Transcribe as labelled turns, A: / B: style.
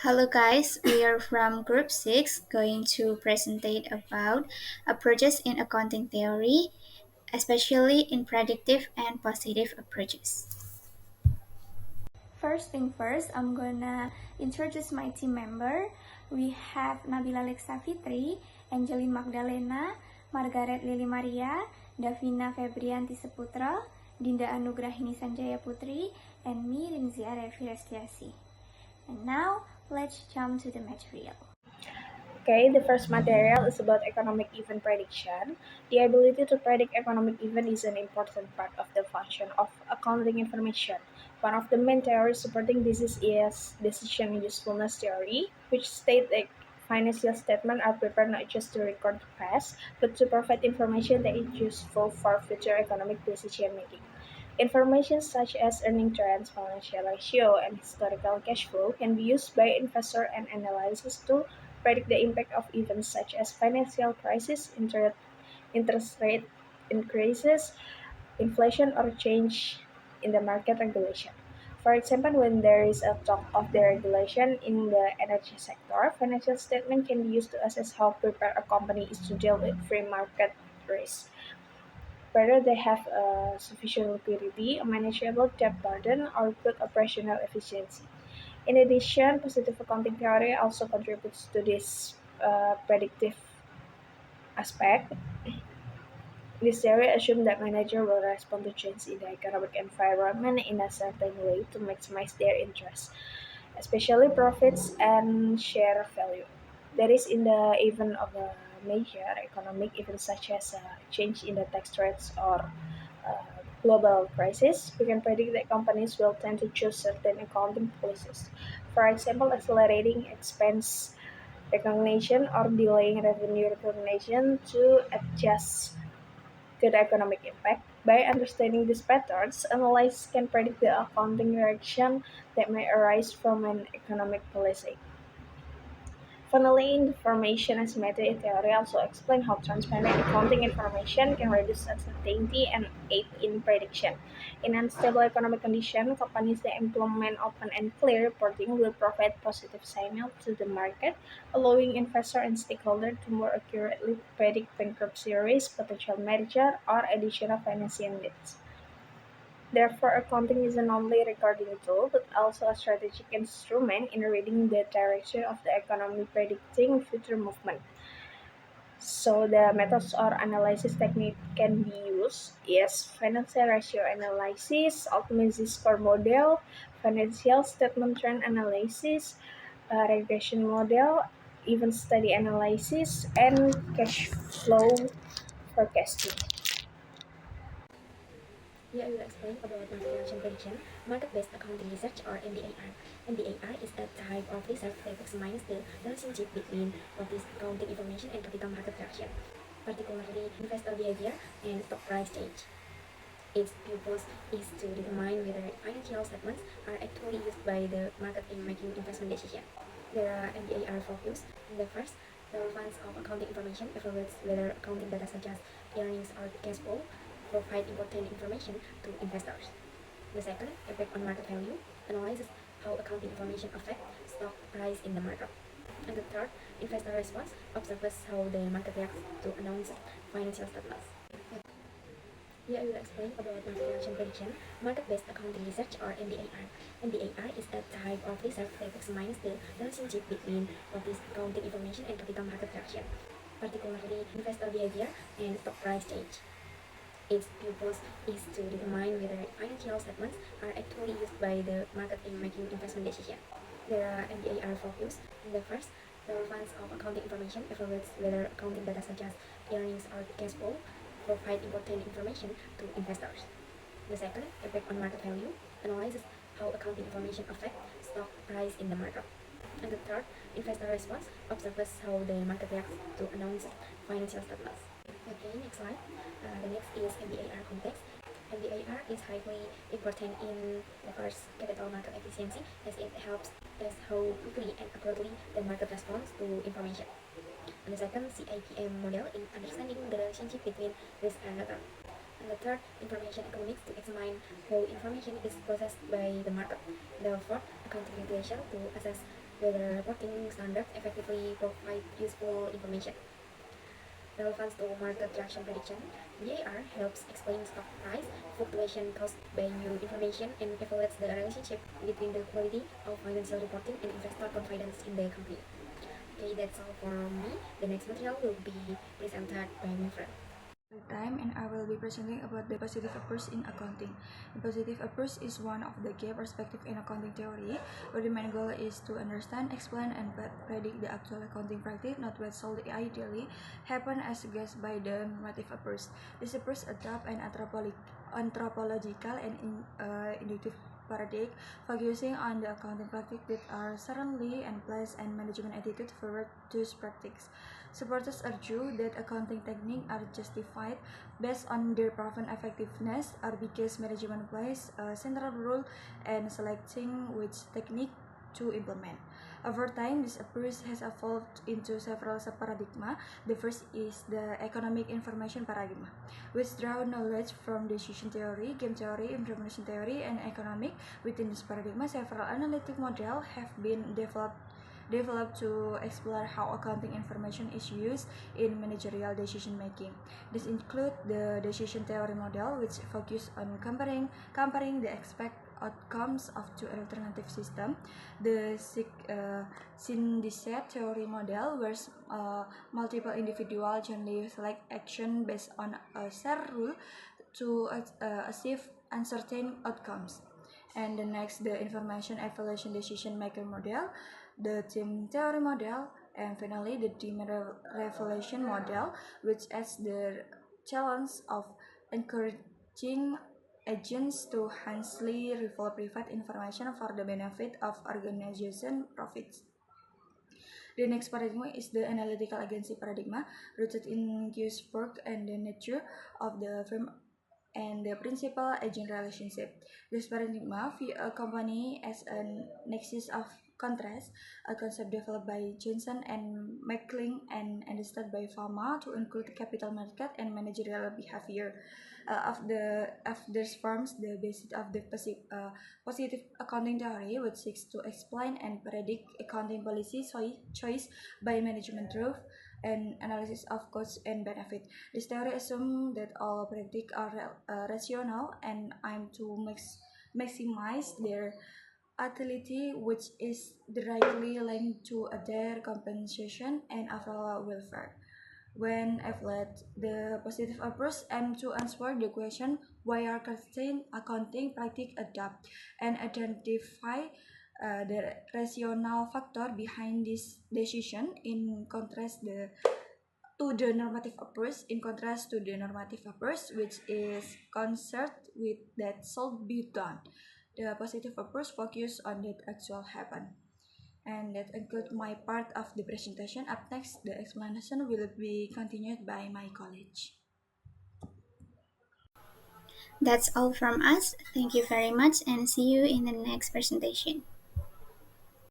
A: Hello guys, we are from Group 6 going to presentate about approaches in accounting theory, especially in predictive and positive approaches. First thing first, I'm gonna introduce my team member. We have Nabila Lexa Fitri, Angelin Magdalena, Margaret Lili Maria, Davina Febrianti Seputra, Dinda Anugrahini Sanjaya Putri, and me Rinzi Arevi Restiasi. And now, let's jump to the material.
B: Okay, the first material is about economic event prediction. The ability to predict economic event is an important part of the function of accounting information. One of the main theories supporting this is decision usefulness theory, which states that financial statements are prepared not just to record the past, but to provide information that is useful for future economic decision making. Information such as earning trends, financial ratio, and historical cash flow can be used by investor and analysts to predict the impact of events such as financial crisis, interest rate increases, inflation, or change in the market regulation. For example, when there is a talk of the regulation in the energy sector, financial statement can be used to assess how prepared a company is to deal with free market risk, whether they have sufficient liquidity, a manageable debt burden, or good operational efficiency. In addition, positive accounting theory also contributes to this predictive aspect. This theory assumes that managers will respond to change in the economic environment in a certain way to maximize their interests, especially profits and share value. That is, in the event of a major economic event such as a change in the tax rates or global crisis, we can predict that companies will tend to choose certain accounting policies. For example, accelerating expense recognition or delaying revenue recognition to adjust to the economic impact. By understanding these patterns, analysts can predict the accounting direction that may arise from an economic policy. Finally, information asymmetry theory also explains how transparent accounting information can reduce uncertainty and aid in prediction. In unstable economic conditions, companies that implement open and clear reporting will provide positive signal to the market, allowing investors and stakeholders to more accurately predict bankruptcy risk, potential merger, or additional financing needs. Therefore, accounting is not only a recording tool, but also a strategic instrument in reading the direction of the economy, predicting future movement. So the methods or analysis technique can be used is financial ratio analysis, optimization score model, financial statement trend analysis, regression model, event study analysis, and cash flow forecasting.
C: Here I will explain about market reaction prediction, market-based accounting research or MBAR. MBAR is a type of research that examines the relationship between published accounting information and capital market reaction, particularly investor behavior and stock price change. Its purpose is to determine whether financial statements are actually used by the market in making investment decisions. There are MBAR focus. The first, relevance of accounting information evaluates whether accounting data such as earnings or cash flow provide important information to investors. The second, effect on market value, analyzes how accounting information affect stock price in the market. And the third, investor response, observes how the market reacts to announced financial statements. Here I will explain about market reaction prediction, market-based accounting research or MBAR. MBAR is a type of research that examines the relationship between published accounting information and capital market reaction, particularly investor behavior and stock price change. Its purpose is to determine whether financial statements are actually used by the market in making investment decisions. There are MBAR focus. The first, relevance of accounting information evaluates whether accounting data such as earnings or cash flow provide important information to investors. The second, effect on market value, analyzes how accounting information affect stock price in the market. And the third, investor response, observes how the market reacts to announced financial statements. Okay, next slide. The next is MBAR context. MBAR is highly important in the first capital market efficiency as it helps test how quickly and accurately the market responds to information. And the second, CIPM model in understanding the relationship between risk and return. And the third, information economics to examine how information is processed by the market. The fourth, accounting regulation to assess whether reporting standards effectively provide useful information. Relevance to market reaction prediction. BAR helps explain stock price fluctuation caused by new information and evaluates the relationship between the quality of financial reporting and investor confidence in the company. Okay, that's all from me. The next material will be presented by my friend.
D: Time, and I will be presenting about the positive approach in accounting. The positive approach is one of the key perspectives in accounting theory, where the main goal is to understand, explain, and predict the actual accounting practice, not what should ideally happen as guessed by the normative approach. This approach adopts an anthropological and inductive paradigm, focusing on the accounting practices that are certainly and place and management attitude forward those practices. Supporters argue that accounting techniques are justified based on their proven effectiveness or because management plays a central role in selecting which technique to implement. Over time, this approach has evolved into several sub-paradigma. The first is the economic information paradigm, which draws knowledge from decision theory, game theory, information theory, and economic. Within this paradigm, several analytic models have been developed to explore how accounting information is used in managerial decision making. This includes the decision theory model, which focuses on comparing the expected outcomes of two alternative systems. The syndicate theory model, where multiple individuals jointly select action based on a shared rule to achieve uncertain outcomes. And the next, the information evaluation decision maker model, the team theory model, and finally the team revelation model, which adds the challenge of encouraging agents to hastily reveal private information for the benefit of organization profits. The next paradigm is the analytical agency paradigm, rooted in Q's work and the nature of the firm and the principal-agent relationship. This paradigm views a company as a nexus of contrast, a concept developed by Johnson and McLean and understood by Fama to include capital market and managerial behavior. Of these forms the basis of the positive accounting theory, which seeks to explain and predict accounting policy choice by management through an analysis of costs and benefit. This theory assumes that all practices are rational and aim to maximize their utility, which is directly linked to their compensation and overall welfare. When evaluated, the positive approach aims to answer the question why are certain accounting practices adapt and identify the rational factor behind this decision. In contrast to the normative approach, which is concerned with that should be done, the positive approach focuses on that actual happen. And that concludes my part of the presentation. Up next, the explanation will be continued by my colleague.
A: That's all from us. Thank you very much and see you in the next presentation.